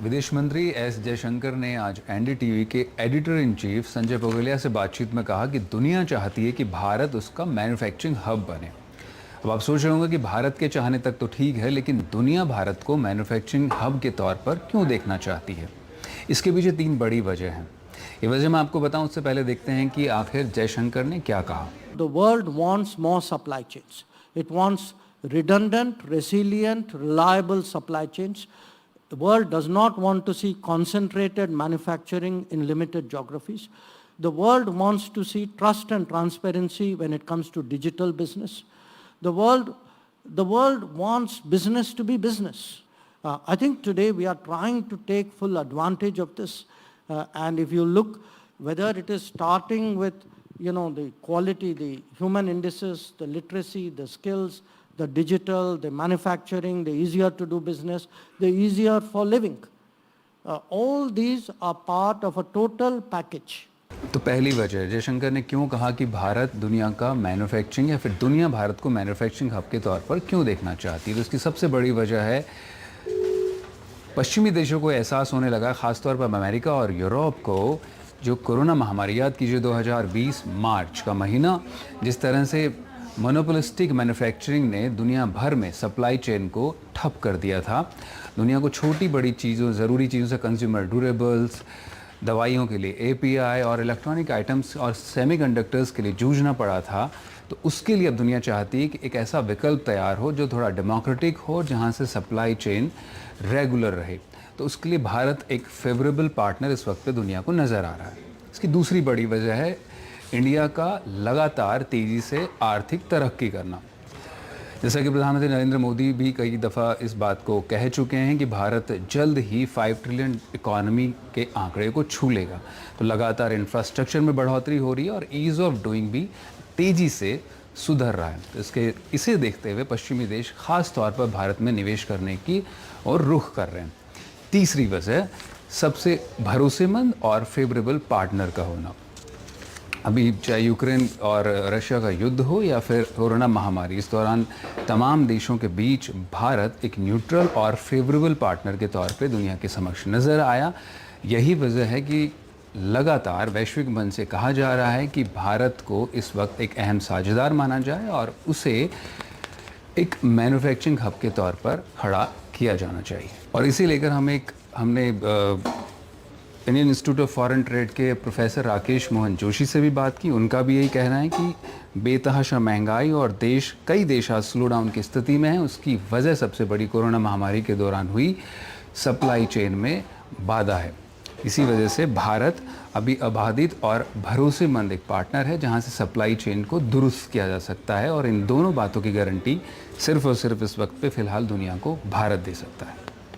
विदेश मंत्री एस जयशंकर ने आज एनडीटीवी के एडिटर इन चीफ संजय पगलिया से बातचीत में कहा कि दुनिया चाहती है कि भारत उसका मैन्युफैक्चरिंग हब बने। अब आप सोच रहे होंगे कि भारत के चाहने तक तो ठीक है, लेकिन दुनिया भारत को मैन्युफैक्चरिंग हब के तौर पर क्यों देखना चाहती है? इसके पीछे 3 बड़ी वजह हैं। ये वजह मैं आपको बताऊं, उससे पहले देखते हैं कि आखिर जयशंकर ने क्या कहा। The world wants more supply chains. It wants redundant, resilient, reliable supply chains. The world does not want to see concentrated manufacturing in limited geographies. The world wants to see trust and transparency when it comes to digital business. The world wants business to be business. I think today we are trying to take full advantage of this. And if you look, whether it is starting with the quality, the human indices, the literacy, the skills, the digital, the manufacturing, the easier to do business, the easier for living. All these are part of a total package. तो पहली वजह, जयशंकर ने क्यों कहा कि भारत दुनिया का manufacturing या फिर दुनिया भारत को मैन्युफैक्चरिंग हब के तौर पर क्यों देखना चाहती है, तो इसकी सबसे बड़ी वजह है पश्चिमी देशों को एहसास होने लगा, ख़ासतौर पर अमेरिका और यूरोप को, जो कोरोना महामारी, याद कीजिए 2020 मार्च का महीना, जिस तरह से मोनोपोलिस्टिक मैन्युफैक्चरिंग ने दुनिया भर में सप्लाई चेन को ठप कर दिया था। दुनिया को छोटी बड़ी चीज़ों, ज़रूरी चीज़ों से कंज्यूमर ड्यूरेबल्स, दवाइयों के लिए एपीआई और इलेक्ट्रॉनिक आइटम्स और सेमीकंडक्टर्स के लिए जूझना पड़ा था। तो उसके लिए अब दुनिया चाहती है कि एक ऐसा विकल्प तैयार हो जो थोड़ा डेमोक्रेटिक हो, जहां से सप्लाई चेन रेगुलर रहे। तो उसके लिए भारत एक फेवरेबल पार्टनर इस वक्त पे दुनिया को नज़र आ रहा है। इसकी दूसरी बड़ी वजह है इंडिया का लगातार तेज़ी से आर्थिक तरक्की करना। जैसा कि प्रधानमंत्री नरेंद्र मोदी भी कई दफ़ा इस बात को कह चुके हैं कि भारत जल्द ही 5 ट्रिलियन इकॉनमी के आंकड़े को छू लेगा। तो लगातार इंफ्रास्ट्रक्चर में बढ़ोतरी हो रही है और ईज़ ऑफ डूइंग भी तेज़ी से सुधर रहा है। तो इसे देखते हुए पश्चिमी देश ख़ास तौर पर भारत में निवेश करने की और रुख कर रहे हैं। तीसरी वजह, सबसे भरोसेमंद और फेवरेबल पार्टनर का होना। अभी चाहे यूक्रेन और रशिया का युद्ध हो या फिर कोरोना महामारी, इस दौरान तमाम देशों के बीच भारत एक न्यूट्रल और फेवरेबल पार्टनर के तौर पे दुनिया के समक्ष नज़र आया। यही वजह है कि लगातार वैश्विक मंच से कहा जा रहा है कि भारत को इस वक्त एक अहम साझेदार माना जाए और उसे एक मैन्युफैक्चरिंग हब के तौर पर खड़ा किया जाना चाहिए। और इसी लेकर हमने Indian institute of foreign trade के प्रोफेसर राकेश मोहन जोशी से भी बात की। उनका भी यही कहना है कि बेतहाशा महंगाई और कई देश आज स्लो डाउन की स्थिति में हैं। उसकी वजह सबसे बड़ी कोरोना महामारी के दौरान हुई सप्लाई चेन में बाधा है। इसी वजह से भारत अभी अबाधित और भरोसेमंद एक पार्टनर है, जहां से सप्लाई चेन को दुरुस्त किया जा सकता है। और इन दोनों बातों की गारंटी सिर्फ और सिर्फ इस वक्त पे फ़िलहाल दुनिया को भारत दे सकता है।